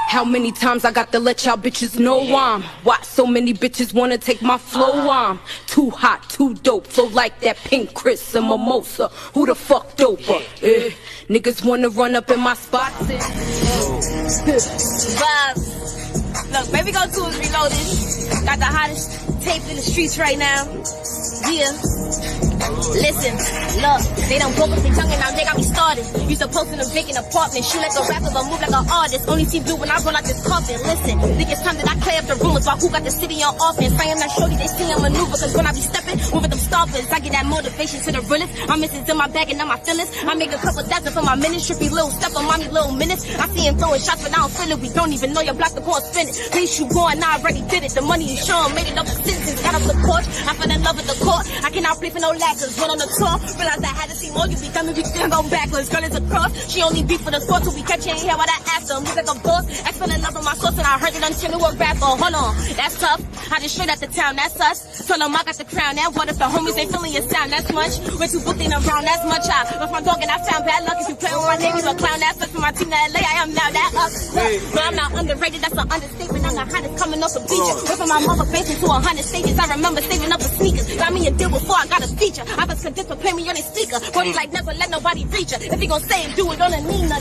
How many times I got to let y'all bitches know I'm why so many bitches wanna take my flow? I'm too hot, too dope, flow like that pink Chris and mimosa. Who the fuck doper? Niggas wanna run up in my spots. Vibes. Look, Baby Go 2 is reloaded. Got the hottest tape in the streets right now. Yeah. Listen, look, they done broke up the tongue and now they got me started. You supposed in a vacant apartment, shoot like a rapper but move like an artist. Only see blue when I run out this coffin. Listen, think it's time that I clear up the rumors about who got the city on offense. I am not shorty, they see I'm maneuver, cause when I be stepping, moving them stompers, I get that motivation to the realest. I'm missing to my bag and not my feelings. I make a couple thousand for my minutes, trippy little step on mommy little minutes. I see him throwing shots but I don't feel it. We don't even know your block the core spin it. Please you going, I already did it. The money is sure, made it up for citizens. Got up the porch, I fell in love with the court. I cannot play for no lacquers. Went on the tour, realized I had to see more. You be coming, we can go backwards. Girl is a cross, she only beat for the sport till we catch you in here while I ask her. Move like a boss, I fell in love with my sauce and I heard it until it was rapper. Hold on, that's tough. I just straight out the town, that's us. Told them I got the crown. Now what if the homies ain't feeling your sound? That's much. We're too booked in around, that's much. I left my dog and I found bad luck. If you play with my name, you a clown. That's us for my team to LA. I am now that up. But I'm not underrated, that's an understatement. I'm the hottest coming off the bleacher. Went from my mother basement to 100 stages. I remember saving up the sneakers. Got me a deal before I got a feature. I was convinced to play me on his speaker. Body like never let nobody reach her. If he gon' say it, do it on a Nina.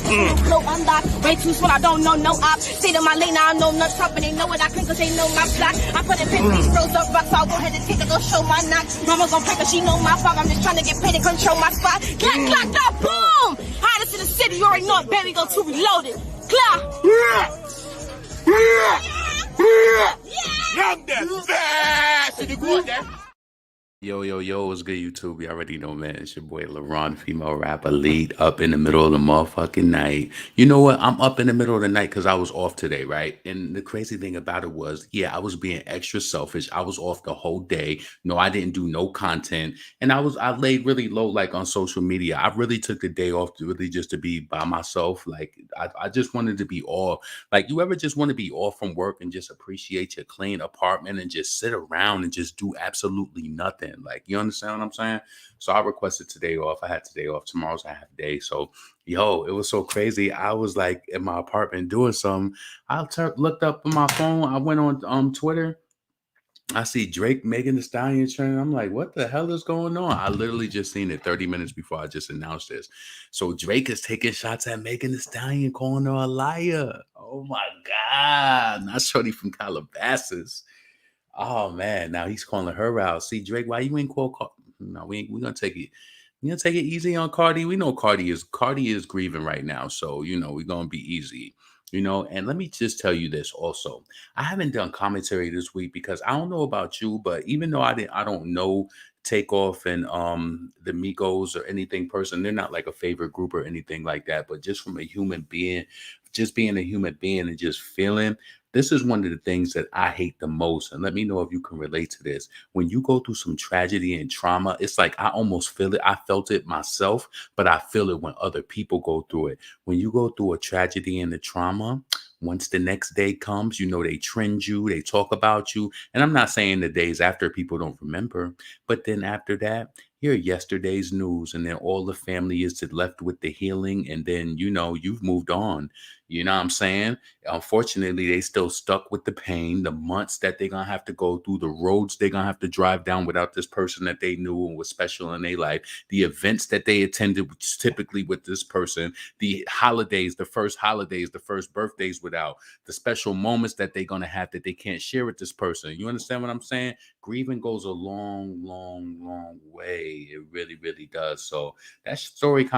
Flow unlocked. Way too smart, I don't know no op. Stay to my lane, I don't know nothing top. And they know what I can cause they know my block. I put in paper, these froze up rocks. So I'll go ahead and take it, go show my knock. Mama gon' pray cause she know my vibe. I'm just trying to get paid and control my spot. Clack, clack, clack, boom! Hottest in the city, you already know it. Baby Go 2 reloaded. Clap! Knock that fast in the good there. Yo, what's good, YouTube? You already know, man. It's your boy, LaRon, female rapper, lead up in the middle of the motherfucking night. You know what? I'm up in the middle of the night because I was off today, right? And the crazy thing about it was, yeah, I was being extra selfish. I was off the whole day. No, I didn't do no content. And I laid really low, like on social media. I really took the day off to really just to be by myself. Like, I just wanted to be off. Like, you ever just want to be off from work and just appreciate your clean apartment and just sit around and just do absolutely nothing? Like, you understand what I'm saying? So I requested today off. I had today off. Tomorrow's a half day. So, yo, it was so crazy. I was like in my apartment doing something. I looked up on my phone. I went on Twitter. I see Drake, Megan Thee Stallion trending. I'm like, what the hell is going on? I literally just seen it 30 minutes before I just announced this. So Drake is taking shots at Megan Thee Stallion, calling her a liar. Oh my God. Not shorty from Calabasas. Oh man, now he's calling her out. See, Drake, why you ain't call? No, we're gonna take it. We're gonna take it easy on Cardi. We know Cardi is grieving right now, so we're gonna be easy. And let me just tell you this also. I haven't done commentary this week because I don't know about you, but even though I don't know Takeoff and the Migos or anything person, they're not like a favorite group or anything like that. But just from a human being, just being a human being and just feeling. This is one of the things that I hate the most. And let me know if you can relate to this. When you go through some tragedy and trauma, it's like I almost feel it. I felt it myself, but I feel it when other people go through it. When you go through a tragedy and a trauma, once the next day comes, they trend you, they talk about you. And I'm not saying the days after people don't remember, but then after that, you're yesterday's news. And then all the family is left with the healing. And then, you've moved on. You know what I'm saying? Unfortunately, they still stuck with the pain, the months that they're going to have to go through, the roads they're going to have to drive down without this person that they knew and was special in their life, the events that they attended typically with this person, the holidays, the first birthdays without, the special moments that they're going to have that they can't share with this person. You understand what I'm saying? Grieving goes a long, long, long way. It really, really does. So that story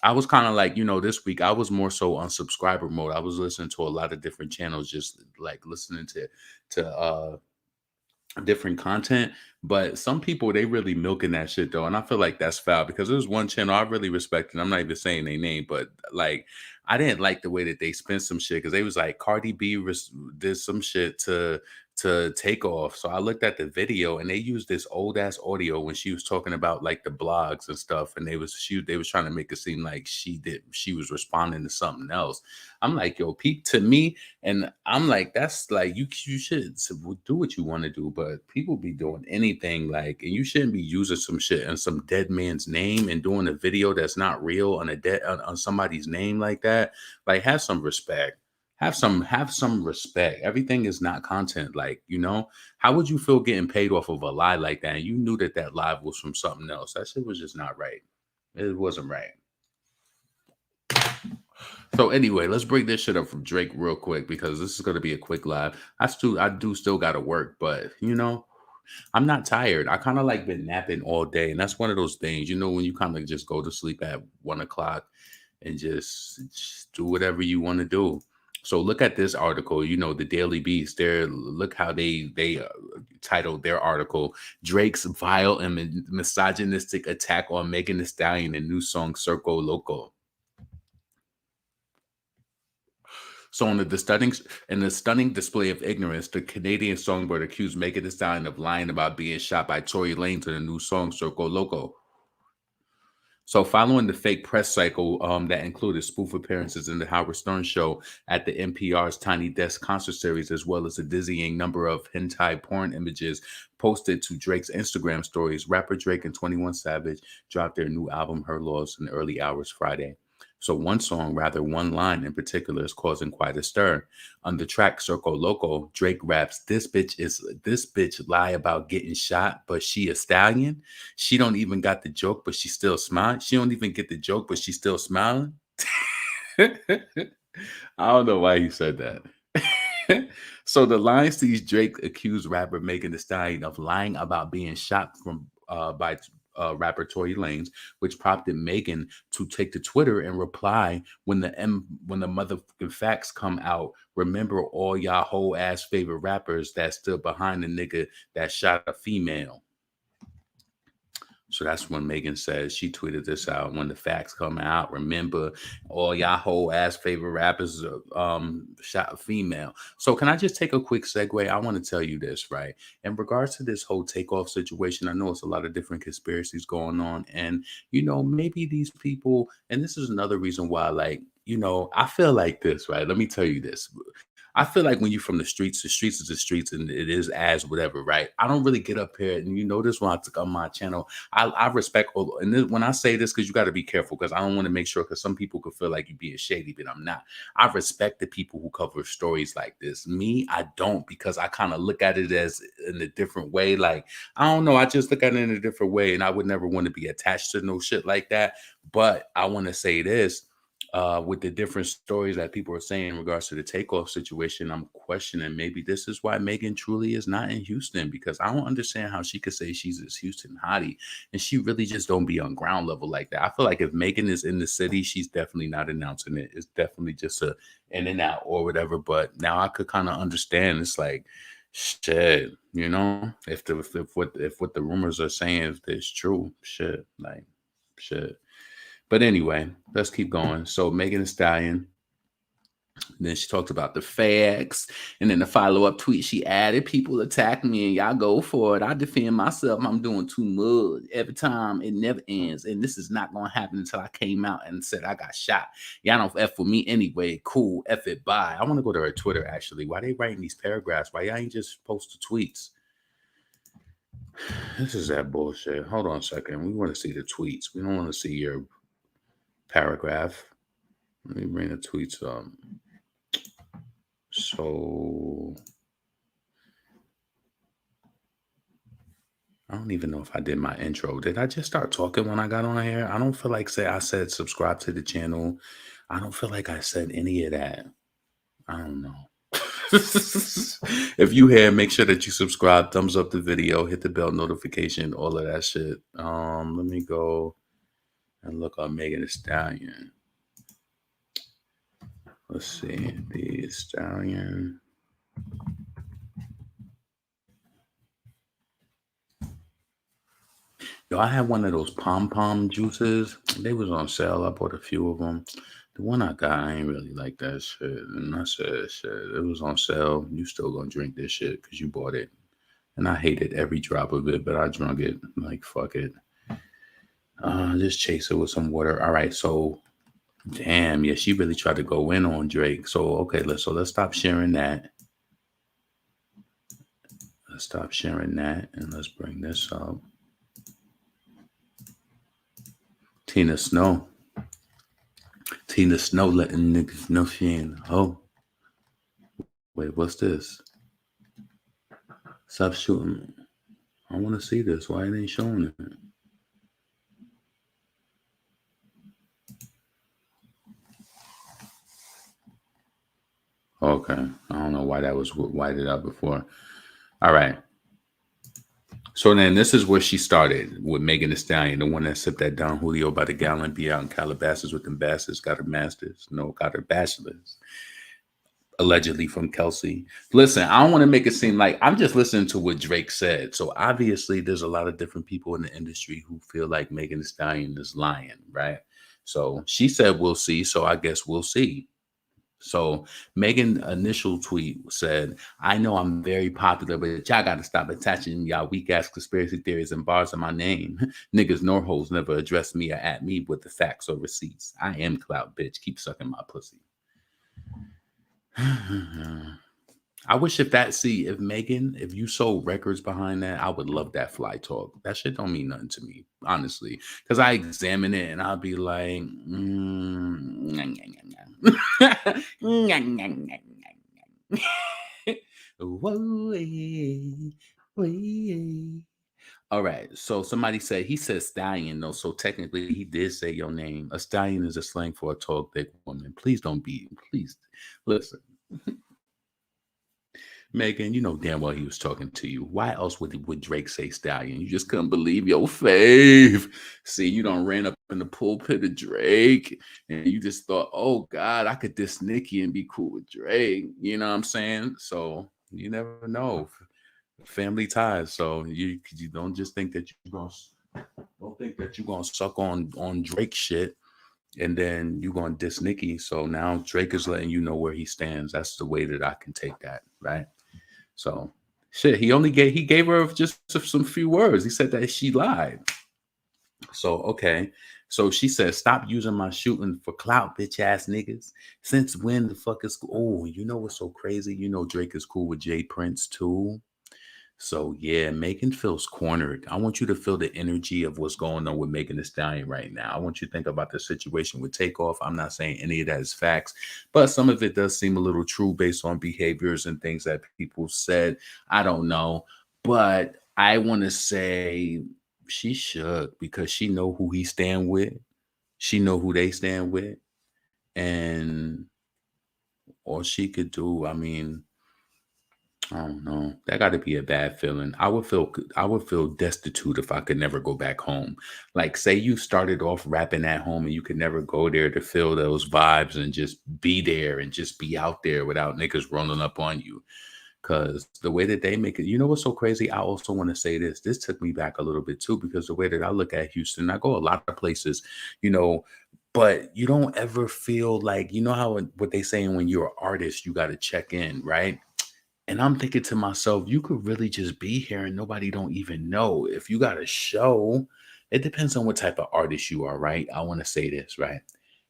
I was kind of like, this week I was more so on subscriber mode. I was listening to a lot of different channels, just like listening to different content. But some people, they really milking that shit though. And I feel like that's foul because there's one channel I really respect, and I'm not even saying their name, but like, I didn't like the way that they spent some shit because they was like Cardi B did some shit to Takeoff. So I looked at the video and they used this old ass audio when she was talking about like the blogs and stuff, and they was trying to make it seem like she was responding to something else. I'm like, yo, peep to me, and I'm like, that's like you should do what you want to do, but people be doing anything like, and you shouldn't be using some shit in some dead man's name and doing a video that's not real on somebody's name like that. Like, have some respect. Have some respect. Everything is not content. Like, how would you feel getting paid off of a lie like that? And you knew that live was from something else. That shit was just not right. It wasn't right. So anyway, let's break this shit up from Drake real quick because this is gonna be a quick live. I do still gotta work, but I'm not tired. I kind of like been napping all day, and that's one of those things, when you kind of just go to sleep at 1 o'clock and just do whatever you want to do. So look at this article. The Daily Beast. Look how they titled their article: Drake's vile and misogynistic attack on Megan Thee Stallion and new song "Circo Loco." So in the stunning display of ignorance, the Canadian songbird accused Megan Thee Stallion of lying about being shot by Tori Lanez in the new song "Circo Loco." So following the fake press cycle that included spoof appearances in the Howard Stern show at the NPR's Tiny Desk concert series, as well as a dizzying number of hentai porn images posted to Drake's Instagram stories, rapper Drake and 21 Savage dropped their new album Her Loss in the early hours Friday. So one line in particular is causing quite a stir. On the track Circo Loco, Drake raps, this bitch lie about getting shot, but she a stallion. She don't even got the joke, but she still smiling. She don't even get the joke, but she still smiling. I don't know why he said that. So the line sees Drake accuse rapper Megan Thee Stallion of lying about being shot by rapper Tory Lanez, which prompted Megan to take to Twitter and reply, when the motherfucking facts come out, remember all y'all whole ass favorite rappers that stood behind the nigga that shot a female. So that's when Megan says, she tweeted this out, when the facts come out, remember all y'all whole ass favorite rappers shot a female. So can I just take a quick segue? I want to tell you this, right? In regards to this whole Takeoff situation, I know it's a lot of different conspiracies going on. And, maybe these people, and this is another reason why, I feel like this, right? Let me tell you this. I feel like when you're from the streets is the streets, and it is as whatever, right? I don't really get up here, and this when I took on my channel. I respect all, and this, when I say this, because you got to be careful, because I don't want to make sure, because some people could feel like you're being shady, but I'm not. I respect the people who cover stories like this. Me, I don't, because I kind of look at it as in a different way. Like, I don't know, I just look at it in a different way, and I would never want to be attached to no shit like that. But I want to say this. With the different stories that people are saying in regards to the Takeoff situation, I'm questioning maybe this is why Megan truly is not in Houston, because I don't understand how she could say she's this Houston hottie and she really just don't be on ground level like that. I feel like if Megan is in the city, she's definitely not announcing it. It's definitely just a in and out or whatever. But now I could kind of understand. It's like, shit, if what the rumors are saying, if it's true, shit. But anyway, let's keep going. So Megan Thee Stallion, then she talked about the facts. And then the follow-up tweet, she added, people attack me and y'all go for it. I defend myself. I'm doing too much. Every time, it never ends. And this is not going to happen until I came out and said I got shot. Y'all don't F with me anyway. Cool. F it, bye. I want to go to her Twitter, actually. Why they writing these paragraphs? Why y'all ain't just post the tweets? This is that bullshit. Hold on a second. We want to see the tweets. We don't want to see your paragraph. Let me bring the tweets up. So I don't even know if I did my intro. Did I just start talking when I got on here? I don't feel like I said subscribe to the channel. I don't feel like I said any of that. I don't know. If you here, make sure that you subscribe, thumbs up the video, hit the bell notification, all of that shit. Let me go and look up Megan Thee Stallion. Let's see. The Stallion. Yo, I had one of those pom-pom juices. They was on sale. I bought a few of them. The one I got, I ain't really like that shit. And I said, shit, it was on sale. You still gonna drink this shit because you bought it. And I hated every drop of it, but I drunk it. Like, fuck it. Just chase it with some water. All right, so damn, yeah, she really tried to go in on Drake. So okay, let's stop sharing that. Let's stop sharing that, and let's bring this up. Tina Snow letting niggas know she ain't a hoe. Wait, what's this? Stop shooting. I want to see this. Why it ain't showing it? Okay. I don't know why that was whited out before. All right. So then this is where she started with Megan Thee Stallion, the one that sipped that Don Julio by the gallon, be out in Calabasas with them bastards, got her master's, no, got her bachelor's, allegedly from Kelsey. Listen, I don't want to make it seem like I'm just listening to what Drake said. So obviously there's a lot of different people in the industry who feel like Megan Thee Stallion is lying, right? So she said, we'll see. So I guess we'll see. So Megan initial tweet said, I know I'm very popular, but y'all got to stop attaching y'all weak ass conspiracy theories and bars in my name. Niggas nor hoes never address me or at me with the facts or receipts. I am clout, bitch. Keep sucking my pussy. I wish if Megan, if you sold records behind that, I would love that fly talk. That shit don't mean nothing to me, honestly. Because I examine it and I'll be like, all right. So somebody said he said stallion though. So technically he did say your name. A stallion is a slang for a tall, thick woman. Please don't be. Please listen. Megan, you know damn well he was talking to you. Why else would Drake say stallion? You just couldn't believe your fave. See, you done ran up in the pulpit of Drake and you just thought, oh God, I could diss Nicki and be cool with Drake. You know what I'm saying? So you never know. Family ties. So you don't just think that you're gonna suck on Drake shit and then you're gonna diss Nicki. So now Drake is letting you know where he stands. That's the way that I can take that, right? So shit, he gave her just some few words. He said that she lied. So okay. So she said, stop using my shooting for clout, bitch ass niggas. Since when the fuck is oh, you know what's so crazy? You know Drake is cool with Jay Prince too. So yeah, Megan feels cornered. I want you to feel the energy of what's going on with Megan Thee Stallion right now. I want you to think about the situation with Takeoff. I'm not saying any of that is facts, but some of it does seem a little true based on behaviors and things that people said. I don't know, but I want to say she shook because she know who he stand with. She know who they stand with, and all she could do, I mean, I don't know. That got to be a bad feeling. I would feel destitute if I could never go back home. Like say you started off rapping at home and you could never go there to feel those vibes and just be there and just be out there without niggas rolling up on you. Cause the way that they make it, you know what's so crazy? I also want to say this. This took me back a little bit too, because the way that I look at Houston, I go a lot of places, you know, but you don't ever feel like, you know how what they saying when you're an artist, you got to check in, right? And I'm thinking to myself, you could really just be here and nobody don't even know. If you got a show, it depends on what type of artist you are, right? I want to say this, right?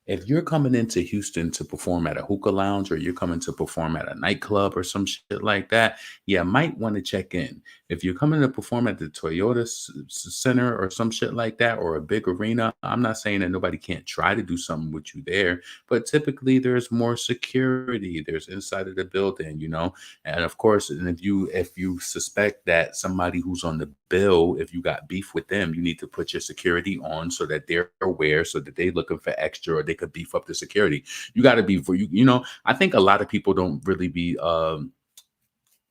If you're coming into Houston to perform at a hookah lounge or you're coming to perform at a nightclub or some shit like that, yeah, might want to check in. If you're coming to perform at the Toyota Center or some shit like that or a big arena, I'm not saying that nobody can't try to do something with you there, but typically there's more security. There's inside of the building, you know, and of course, and if you suspect that somebody who's on the bill, if you got beef with them, you need to put your security on so that they're aware, so that they're looking for extra or they could beef up the security. You got to be for you know, I think a lot of people don't really be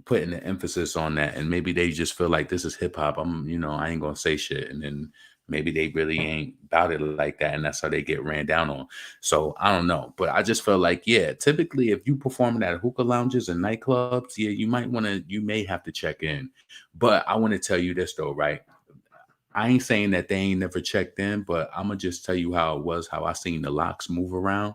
putting the emphasis on that, and maybe they just feel like this is hip hop. You know, I ain't gonna say shit, and then maybe they really ain't about it like that, and that's how they get ran down on. So I don't know, but I just feel like, yeah, typically if you performing at hookah lounges and nightclubs, yeah, you may have to check in. But I want to tell you this though, right? I ain't saying that they ain't never checked in, but I'm gonna just tell you how it was, how I seen the locks move around.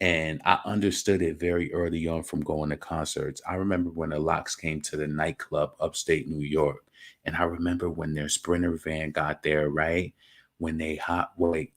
And I understood it very early on from going to concerts. I remember when the Locks came to the nightclub upstate New York. And I remember when their Sprinter van got there, right? When they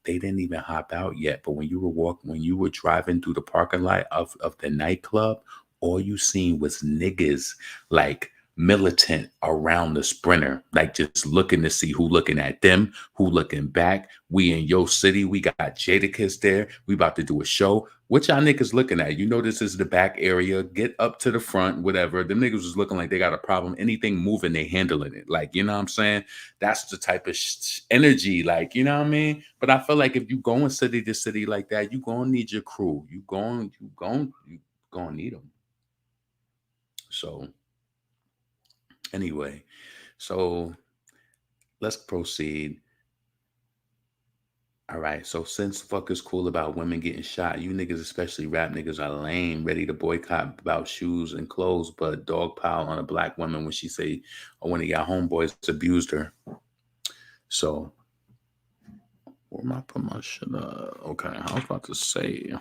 they didn't even hop out yet. But when you were driving through the parking lot of the nightclub, all you seen was niggas like militant around the sprinter, like just looking to see who looking at them, who looking back. We in your city, we got Jadakiss there. We about to do a show. What y'all niggas looking at? You know this is the back area. Get up to the front, whatever. Them niggas was looking like they got a problem. Anything moving, they handling it. Like, you know what I'm saying? That's the type of energy, like, you know what I mean? But I feel like if you going city to city like that, you gonna need your crew. You gonna need them. So anyway, so let's proceed. All right, so since fuck is cool about women getting shot, you niggas, especially rap niggas, are lame, ready to boycott about shoes and clothes, but dogpile on a black woman when she say, or when y'all homeboys abused her. So, where am I putting my shit up? Okay, I was about to say,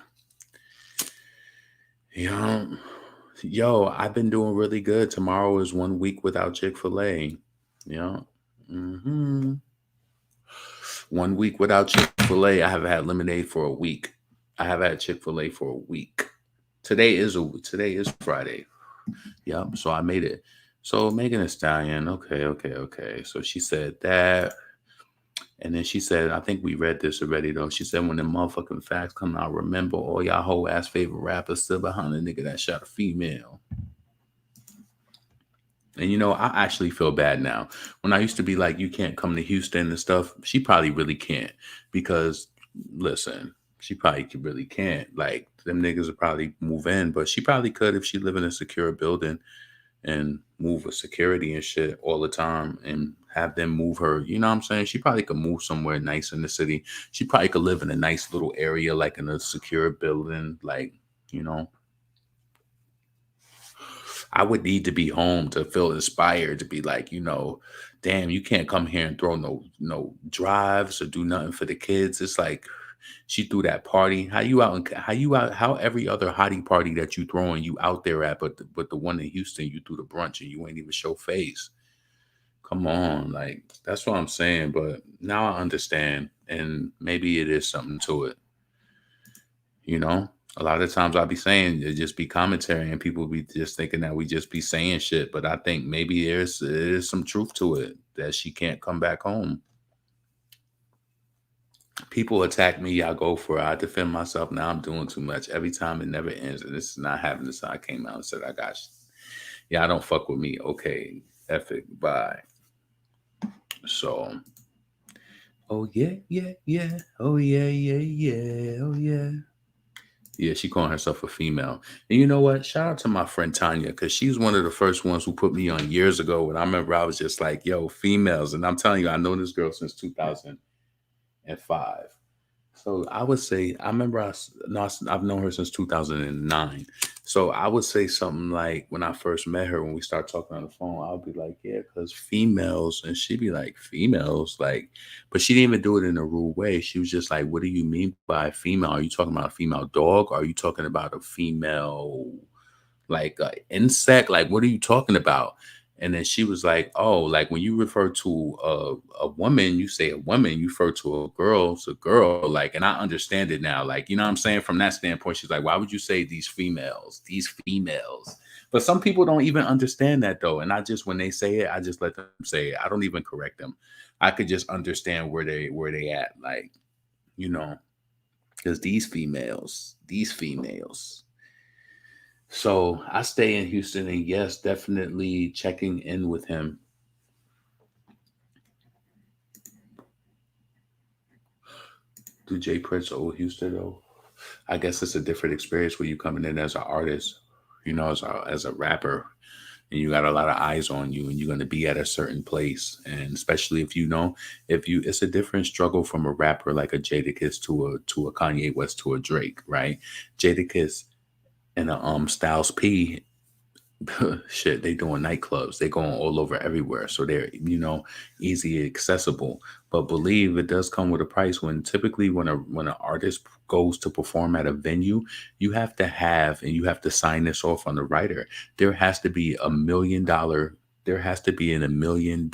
yo, I've been doing really good. Tomorrow is 1 week without Chick-fil-A. Yeah. 1 week without Chick-fil-A. I have had lemonade for a week. I have had Chick-fil-A for a week. Today is Friday. Yep. So I made it. So Megan Thee Stallion. Okay. So she said that. And then she said, I think we read this already though. She said, when the motherfucking facts come out, remember all y'all whole ass favorite rappers still behind the nigga that shot a female. And you know, I actually feel bad now. When I used to be like, you can't come to Houston and stuff, she probably really can't. Because, listen, she probably really can't. Like, them niggas would probably move in, but she probably could if she live in a secure building and move with security and shit all the time and have them move her. You know what I'm saying? She probably could move somewhere nice in the city. She probably could live in a nice little area, like in a secure building, like, you know. I would need to be home to feel inspired to be like, you know, damn, you can't come here and throw no drives or do nothing for the kids. It's like she threw that party. How every other hottie party that you throwing you out there at, but the one in Houston, you threw the brunch and you ain't even show face. Come on, like that's what I'm saying. But now I understand, and maybe it is something to it. You know? A lot of times I'll be saying it just be commentary and people be just thinking that we just be saying shit. But I think maybe there's some truth to it that she can't come back home. People attack me, I go for it. I defend myself. Now I'm doing too much. Every time it never ends. And this is not happening. So I came out and said, I got you. Yeah, I don't fuck with me. Okay. F it. Bye. So, oh yeah. Oh yeah. Oh yeah. Yeah, she calling herself a female. And you know what? Shout out to my friend Tanya, because she's one of the first ones who put me on years ago. And I remember I was just like, yo, females. And I'm telling you, I know this girl since 2005. So I would say, I've known her since 2009. So I would say something like, when I first met her, when we start talking on the phone, I'll be like, yeah, because females. And she'd be like, females? Like, but she didn't even do it in a rude way. She was just like, what do you mean by female? Are you talking about a female dog? Or are you talking about a female, like, insect? Like, what are you talking about? And then she was like, oh, like when you refer to a woman, you say a woman, you refer to a girl, it's a girl. Like, and I understand it now. Like, you know what I'm saying? From that standpoint, she's like, why would you say these females? But some people don't even understand that though. And when they say it, I just let them say it. I don't even correct them. I could just understand where they at. Like, you know, because these females. So I stay in Houston, and yes, definitely checking in with him. Do Jay Prince owe Houston though? I guess it's a different experience when you coming in as an artist, you know, as a rapper, and you got a lot of eyes on you, and you're going to be at a certain place, and especially if it's a different struggle from a rapper like a Jadakiss to a Kanye West to a Drake, right? Jadakiss and a Styles P, shit, they doing nightclubs. They going all over everywhere. So they're, you know, easy accessible. But believe it does come with a price. Typically when an artist goes to perform at a venue, you have to sign this off on the writer. There has to be $1 million. There has to be $1 million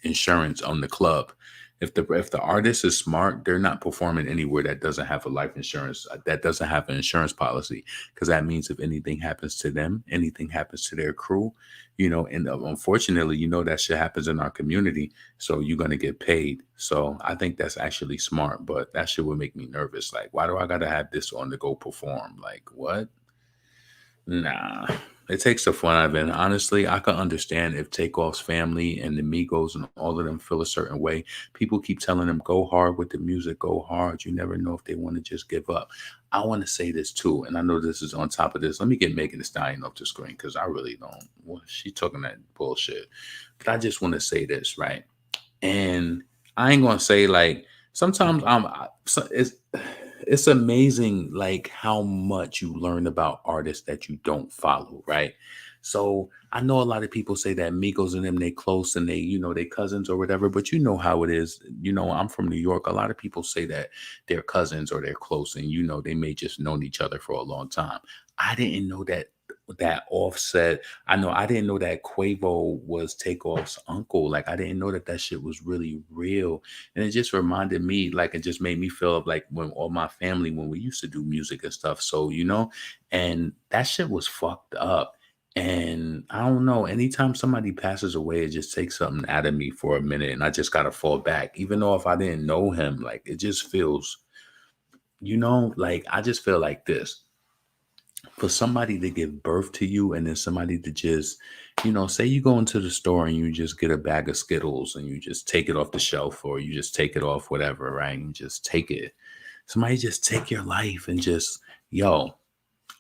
insurance on the club. If the artist is smart, they're not performing anywhere that doesn't have a life insurance, that doesn't have an insurance policy, because that means if anything happens to them, anything happens to their crew, and unfortunately, that shit happens in our community, so you're gonna get paid. So I think that's actually smart, but that shit would make me nervous. Like, why do I gotta have this on to go perform? Like, what? Nah, it takes the fun out of it. And honestly, I can understand if Takeoff's family and the Migos and all of them feel a certain way. People keep telling them, go hard with the music, go hard. You never know if they want to just give up. I want to say this too, and I know this is on top of this. Let me get Megan Thee Stallion off the screen because I really don't. Well, she's talking that bullshit. But I just want to say this, right? And I ain't gonna say like sometimes it's amazing like how much you learn about artists that you don't follow, right? So I know a lot of people say that Migos and them they close and they cousins or whatever, but you know how it is. I'm from New York. A lot of people say that they're cousins or they're close, and they may just known each other for a long time. I didn't know that Offset. I didn't know that Quavo was Takeoff's uncle. Like I didn't know that shit was really real. And it just reminded me, like it just made me feel like when all my family, when we used to do music and stuff. So, and that shit was fucked up. And I don't know, anytime somebody passes away, it just takes something out of me for a minute. And I just got to fall back, even though if I didn't know him, like it just feels, like I just feel like this. For somebody to give birth to you and then somebody to just, say you go into the store and you just get a bag of Skittles and you just take it off the shelf or you just take it off whatever, right? And just take it. Somebody just take your life and just,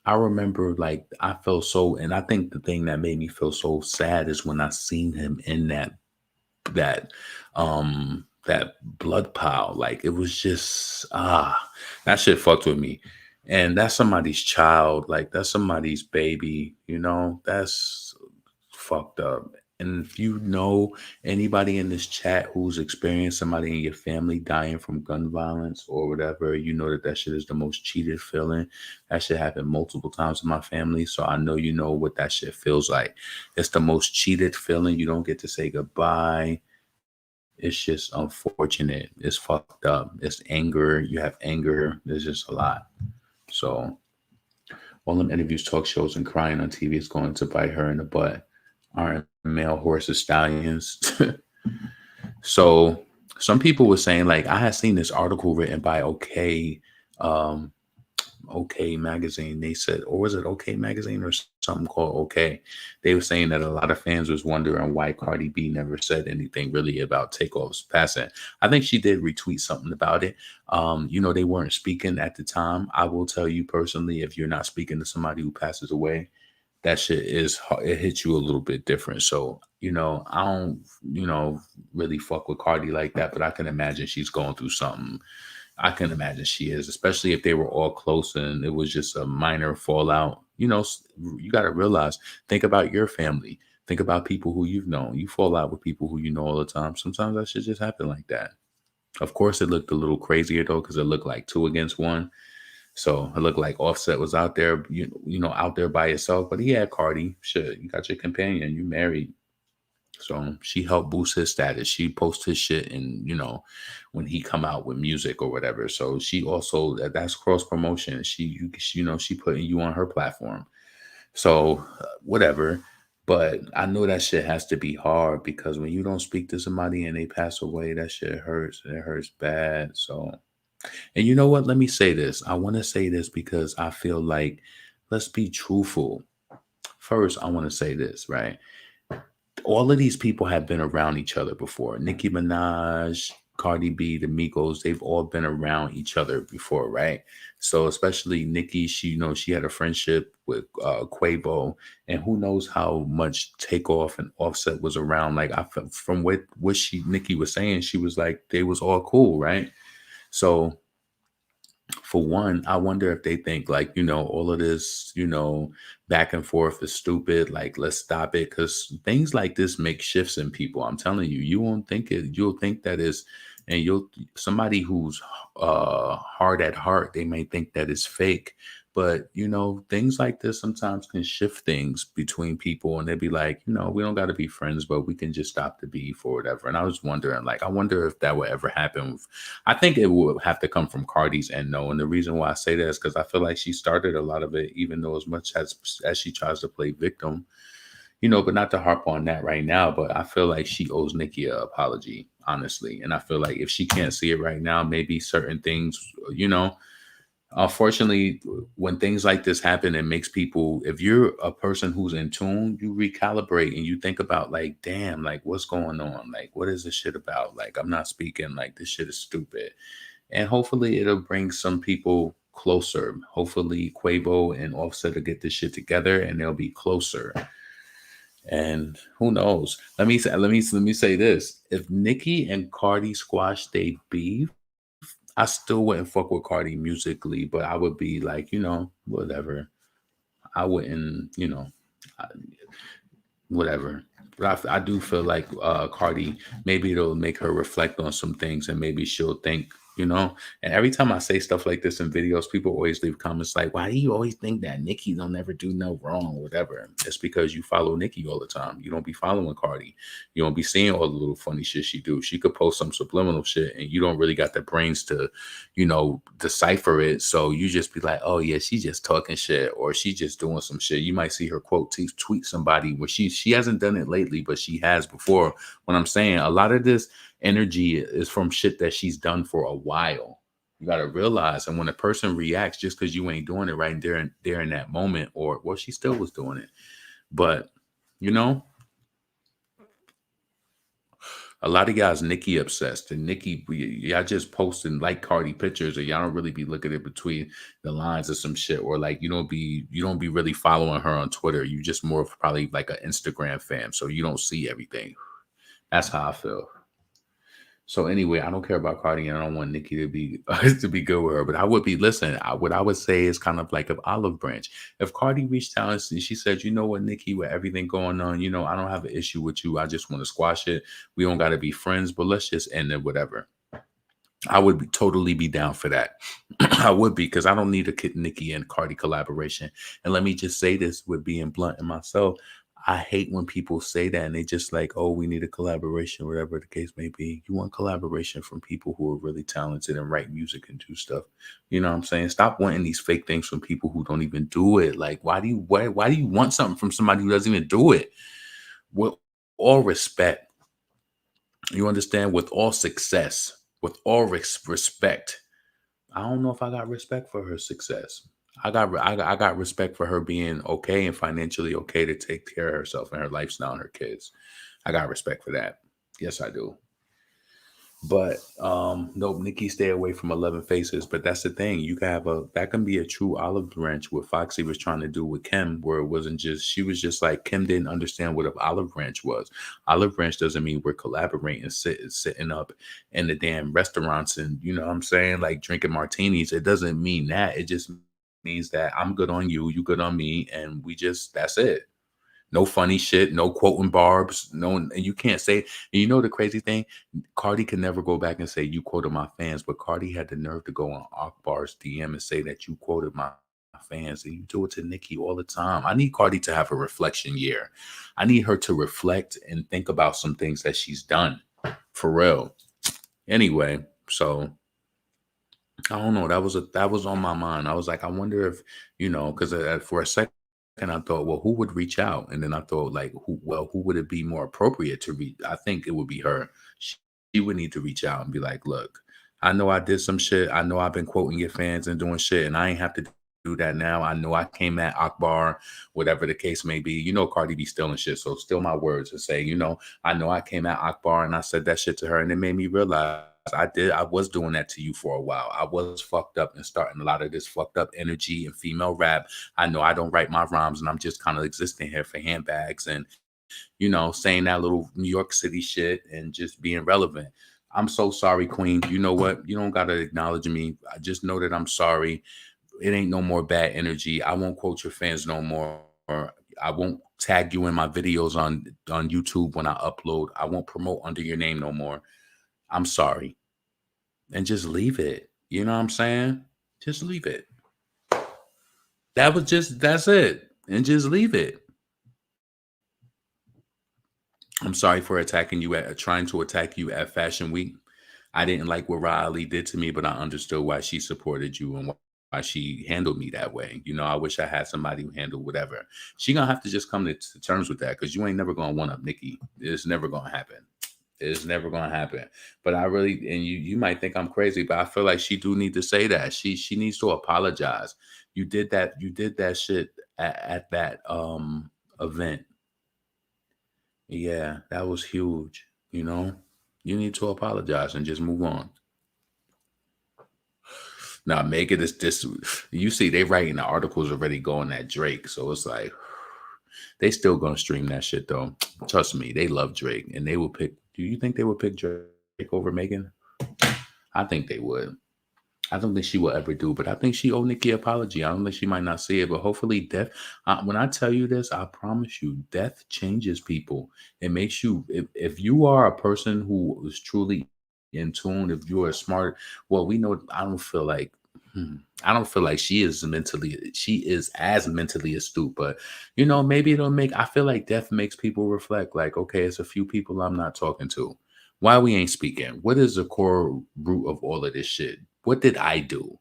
I remember like I felt so, and I think the thing that made me feel so sad is when I seen him in that blood pile. Like it was just, that shit fucked with me. And that's somebody's child, like that's somebody's baby, that's fucked up. And if you know anybody in this chat who's experienced somebody in your family dying from gun violence or whatever, you know that shit is the most cheated feeling. That shit happened multiple times in my family. So I know you know what that shit feels like. It's the most cheated feeling. You don't get to say goodbye. It's just unfortunate. It's fucked up. It's anger. You have anger. There's just a lot. So all them interviews, talk shows, and crying on TV is going to bite her in the butt. Aren't male horses stallions? So some people were saying, like, I had seen this article written by OK Magazine. They said, or was it OK Magazine or something called OK? They were saying that a lot of fans was wondering why Cardi B never said anything really about Takeoff's passing. I think she did retweet something about it. They weren't speaking at the time. I will tell you personally, if you're not speaking to somebody who passes away, that shit it hits you a little bit different. So, I don't, really fuck with Cardi like that, but I can imagine she's going through something. I can imagine she is, especially if they were all close and it was just a minor fallout. You got to realize, think about your family. Think about people who you've known. You fall out with people who you know all the time. Sometimes that shit just happen like that. Of course, it looked a little crazier though, because it looked like 2 against 1. So it looked like Offset was out there, out there by himself. But he had Cardi. Shit, you got your companion. You married. So she helped boost his status. She posts his shit and, when he come out with music or whatever. So she also, that's cross promotion. She putting you on her platform. So whatever. But I know that shit has to be hard because when you don't speak to somebody and they pass away, that shit hurts. It hurts bad. So, and you know what? Let me say this. I want to say this because I feel like, let's be truthful. First, I want to say this, right? All of these people have been around each other before. Nicki Minaj, Cardi B, the Migos, they've all been around each other before, right? So especially Nicki, she had a friendship with Quavo, and who knows how much Takeoff and Offset was around. Like from what Nicki was saying, she was like they was all cool, right? So for one, I wonder if they think like, all of this, back and forth is stupid. Like, let's stop it. Because things like this make shifts in people. I'm telling you, you won't think it. You'll think that is, and somebody who's hard at heart, they may think that is fake. but things like this sometimes can shift things between people, and they'd be like, we don't got to be friends, but we can just stop the beef or whatever. And I was wondering, like, I wonder if that would ever happen. I think it would have to come from Cardi's end, no. And the reason why I say that is because I feel like she started a lot of it, even though as much as she tries to play victim, but not to harp on that right now, but I feel like she owes Nicki an apology, honestly. And I feel like if she can't see it right now, maybe certain things, unfortunately, when things like this happen, it makes people, if you're a person who's in tune, you recalibrate and you think about, like, damn, like, what's going on? Like, what is this shit about? Like, I'm not speaking, like, this shit is stupid. And hopefully it'll bring some people closer. Hopefully Quavo and Offset will get this shit together and they'll be closer. And who knows? Let me say this. If Nicki and Cardi squash they beef, I still wouldn't fuck with Cardi musically, but I would be like, whatever. I wouldn't, whatever. But I do feel like Cardi, maybe it'll make her reflect on some things, and maybe she'll think, and every time I say stuff like this in videos, people always leave comments like, why do you always think that Nicki don't ever do no wrong or whatever? It's because you follow Nicki all the time. You don't be following Cardi. You don't be seeing all the little funny shit she do. She could post some subliminal shit and you don't really got the brains to, decipher it. So you just be like, oh yeah, she just talking shit, or she just doing some shit. You might see her tweet somebody where she hasn't done it lately, but she has before. When I'm saying a lot of this energy is from shit that she's done for a while. You got to realize, and when a person reacts just because you ain't doing it right there in that moment, or well, she still was doing it, but a lot of guys Nicki obsessed, and Nicki, y'all just posting like Cardi pictures, or y'all don't really be looking at between the lines of some shit, or like you don't be really following her on Twitter. You just more of probably like an Instagram fan, so you don't see everything. That's how I feel. So anyway, I don't care about Cardi, and I don't want Nicki to be good with her. But I would be, what I would say is kind of like an olive branch. If Cardi reached out and she said, you know what, Nicki, with everything going on, I don't have an issue with you. I just want to squash it. We don't got to be friends, but let's just end it, whatever. I would totally be down for that. I would be, because I don't need a Nicki and Cardi collaboration. And let me just say this with being blunt and myself. I hate when people say that and they just like, oh, we need a collaboration, whatever the case may be. You want collaboration from people who are really talented and write music and do stuff. You know what I'm saying? Stop wanting these fake things from people who don't even do it. Like, why do you want something from somebody who doesn't even do it? With all respect, you understand? With all success, with all respect, I don't know if I got respect for her success. I got respect for her being okay and financially okay to take care of herself and her lifestyle and her kids. I got respect for that. Yes, I do. But nope, Nicki, stay away from 11 Faces. But that's the thing. You can have that can be a true olive branch, what Foxy was trying to do with Kim, where it wasn't just, she was just like, Kim didn't understand what an olive branch was. Olive branch doesn't mean we're collaborating, sitting up in the damn restaurants and, you know what I'm saying, like drinking martinis. It doesn't mean that. It just means that I'm good on you, you good on me, and that's it. No funny shit, no quoting barbs, and you can't say, and the crazy thing, Cardi can never go back and say you quoted my fans, but Cardi had the nerve to go on Akbar's DM and say that you quoted my fans, and you do it to Nicki all the time. I need Cardi to have a reflection year. I need her to reflect and think about some things that she's done, for real. Anyway, so I don't know. That was on my mind. I was like, I wonder if, because for a second I thought, well, who would reach out? And then I thought, like, who would it be more appropriate to reach? I think it would be her. She would need to reach out and be like, look, I know I did some shit. I know I've been quoting your fans and doing shit, and I ain't have to do that now. I know I came at Akbar, whatever the case may be. Cardi B stealing shit, so steal my words and say, I know I came at Akbar and I said that shit to her, and it made me realize I was doing that to you for a while. I was fucked up and starting a lot of this fucked up energy and female rap. I know I don't write my rhymes and I'm just kind of existing here for handbags and, saying that little New York City shit and just being relevant. I'm so sorry, Queen. You know what? You don't got to acknowledge me. I just know that I'm sorry. It ain't no more bad energy. I won't quote your fans no more. I won't tag you in my videos on YouTube when I upload. I won't promote under your name no more. I'm sorry. And just leave it. You know what I'm saying? Just leave it. That's it. And just leave it. I'm sorry for attacking you at trying to attack you at Fashion Week. I didn't like what Riley did to me, but I understood why she supported you and why she handled me that way. You know, I wish I had somebody who handled whatever. She gonna have to just come to terms with that because you ain't never gonna one up Nikki. It's never gonna happen. It's never gonna happen. But I really, and you might think I'm crazy, but I feel like she do need to say that. She needs to apologize. You did that shit at that event. Yeah, that was huge. You know, you need to apologize and just move on. Now, make it this. You see, they writing the articles already going at Drake, so it's like they still gonna stream that shit though. Trust me, they love Drake, and they will pick. Do you think they would pick Drake over Megan? I think they would. I don't think she will ever do, but I think she owe Nicki an apology. I don't think she might not see it, but hopefully death. When I tell you this, I promise you, death changes people. It makes you, if you are a person who is truly in tune, if you are smart, well, we know, I don't feel like she is as mentally astute, but you know, maybe I feel like death makes people reflect like, okay, it's a few people I'm not talking to. Why we ain't speaking? What is the core root of all of this shit? What did I do?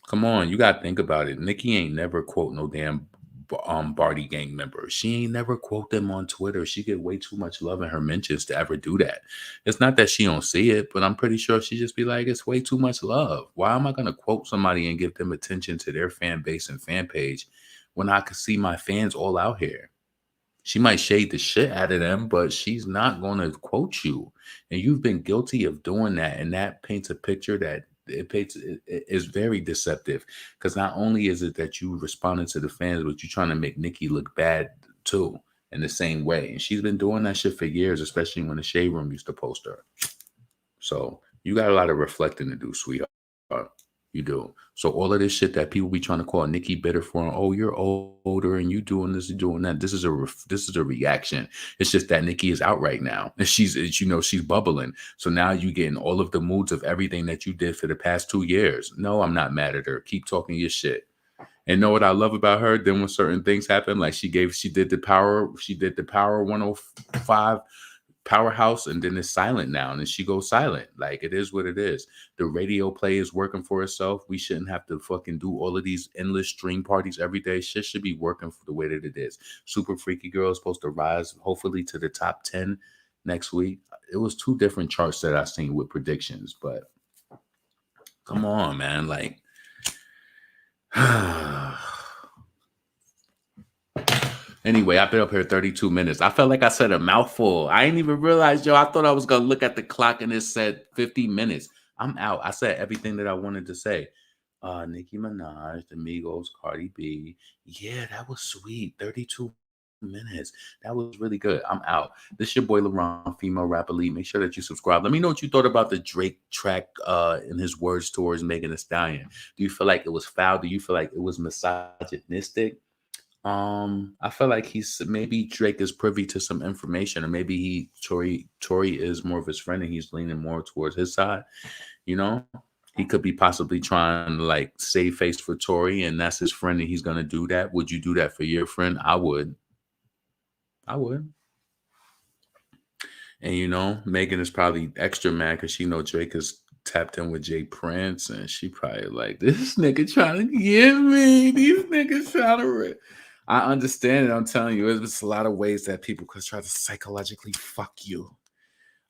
Come on, you gotta think about it. Nicki ain't never quote no damn Barty gang member. She ain't never quote them on Twitter. She get way too much love in her mentions to ever do that. It's not that she don't see it, but I'm pretty sure she just be like, it's way too much love. Why am I gonna quote somebody and give them attention to their fan base and fan page when I could see my fans all out here? She might shade the shit out of them, but she's not going to quote you. And you've been guilty of doing that. And that paints a picture that it is very deceptive. Because not only is it that you responded to the fans, but you're trying to make Nicki look bad too in the same way. And she's been doing that shit for years, especially when the Shade Room used to post her. So you got a lot of reflecting to do, sweetheart. You do. So all of this shit that people be trying to call Nicki bitter for, oh, you're older and you doing this and doing that. This is a reaction. It's just that Nicki is out right now and she's bubbling. So now you getting all of the moods of everything that you did for the past 2 years. No, I'm not mad at her. Keep talking your shit. And know what I love about her? Then when certain things happen, like she did the power 105 powerhouse, and then it's silent now, and then she goes silent. Like, it is what it is. The radio play is working for itself. We shouldn't have to fucking do all of these endless stream parties every day. Shit should be working for the way that it is. Super Freaky Girl is supposed to rise hopefully to the top 10 next week. It was 2 different charts that I seen with predictions, but come on, man. Like, anyway, I've been up here 32 minutes. I felt like I said a mouthful. I ain't even realized, yo. I thought I was going to look at the clock and it said 50 minutes. I'm out. I said everything that I wanted to say. Nicki Minaj, the Migos, Cardi B. Yeah, that was sweet. 32 minutes. That was really good. I'm out. This is your boy LaRon, female rap elite. Make sure that you subscribe. Let me know what you thought about the Drake track and his words towards Megan Thee Stallion. Do you feel like it was foul? Do you feel like it was misogynistic? I feel like maybe Drake is privy to some information, or maybe Tori is more of his friend and he's leaning more towards his side. You know, he could be possibly trying to like save face for Tori, and that's his friend, and he's gonna do that. Would you do that for your friend? I would. And you know, Megan is probably extra mad because she know Drake is tapped in with Jay Prince, and she probably like, this nigga trying to get me. These niggas trying to. I understand it. I'm telling you, there's a lot of ways that people could try to psychologically fuck you.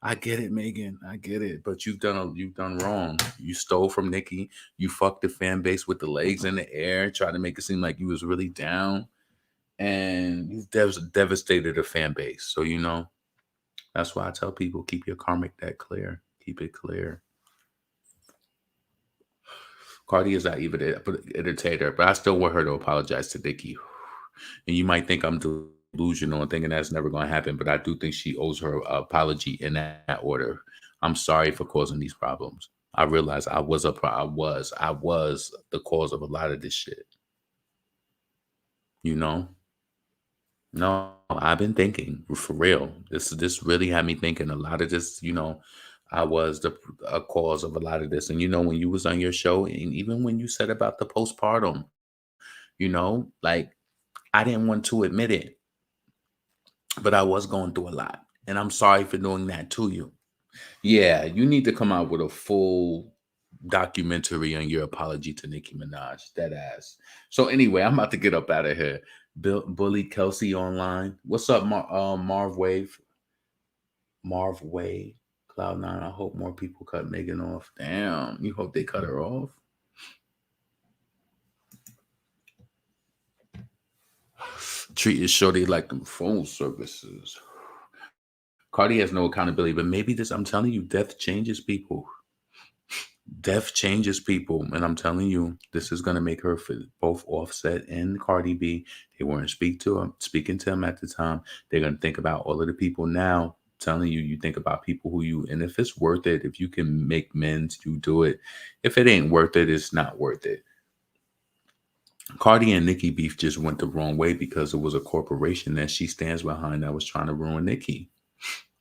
I get it, Megan. I get it. But you've done wrong. You stole from Nicki. You fucked the fan base with the legs in the air, tried to make it seem like you was really down. And you've devastated a fan base. So, you know, that's why I tell people, keep your karmic deck clear. Keep it clear. Cardi is not even an entertainer, but I still want her to apologize to Nicki. And you might think I'm delusional and thinking that's never going to happen, but I do think she owes her apology in that order. I'm sorry for causing these problems. I realize I was the cause of a lot of this shit. You know? No, I've been thinking for real. This really had me thinking a lot of this. You know, I was a cause of a lot of this. And you know, when you was on your show, and even when you said about the postpartum, You know, like I didn't want to admit it, but I was going through a lot. And I'm sorry for doing that to you. Yeah, you need to come out with a full documentary on your apology to Nicki Minaj. That ass. So anyway, I'm about to get up out of here. Bully Kelsey online. What's up, Marv Wave? Marv Wave. Cloud9. I hope more people cut Megan off. Damn, you hope they cut her off? Treat your shorty like them phone services. Cardi has no accountability, but maybe this, I'm telling you, death changes people. Death changes people. And I'm telling you, this is going to make her for both Offset and Cardi B. They weren't speaking to him at the time. They're going to think about all of the people now. Telling you, you think about people who you, and if it's worth it, if you can make amends, you do it. If it ain't worth it, it's not worth it. Cardi and Nikki beef just went the wrong way because it was a corporation that she stands behind that was trying to ruin Nikki,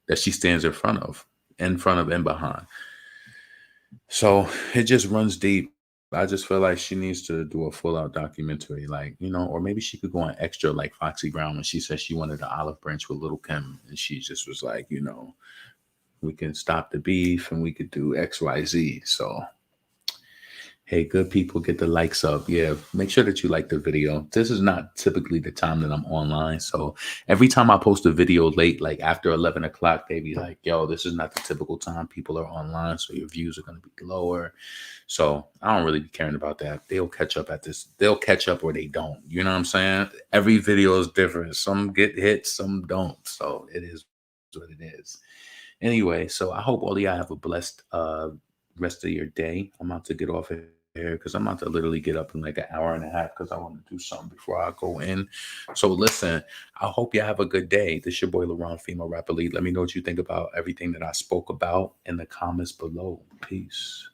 that she stands in front of and behind. So it just runs deep. I just feel like she needs to do a full-out documentary, like, you know, or maybe she could go on extra like Foxy Brown when she said she wanted the olive branch with Lil' Kim, and she just was like, you know, we can stop the beef and we could do XYZ. So hey, good people, get the likes up. Yeah, make sure that you like the video. This is not typically the time that I'm online. So every time I post a video late, like after 11 o'clock, they be like, yo, this is not the typical time people are online. So your views are going to be lower. So I don't really be caring about that. They'll catch up at this. They'll catch up or they don't. You know what I'm saying? Every video is different. Some get hit, some don't. So it is what it is. Anyway, so I hope all of y'all have a blessed rest of your day. I'm about to get off here because I'm about to literally get up in like an hour and a half because I want to do something before I go in. So listen, I hope y'all have a good day. This is your boy LaRon, female rapper lead. Let me know what you think about everything that I spoke about in the comments below. Peace.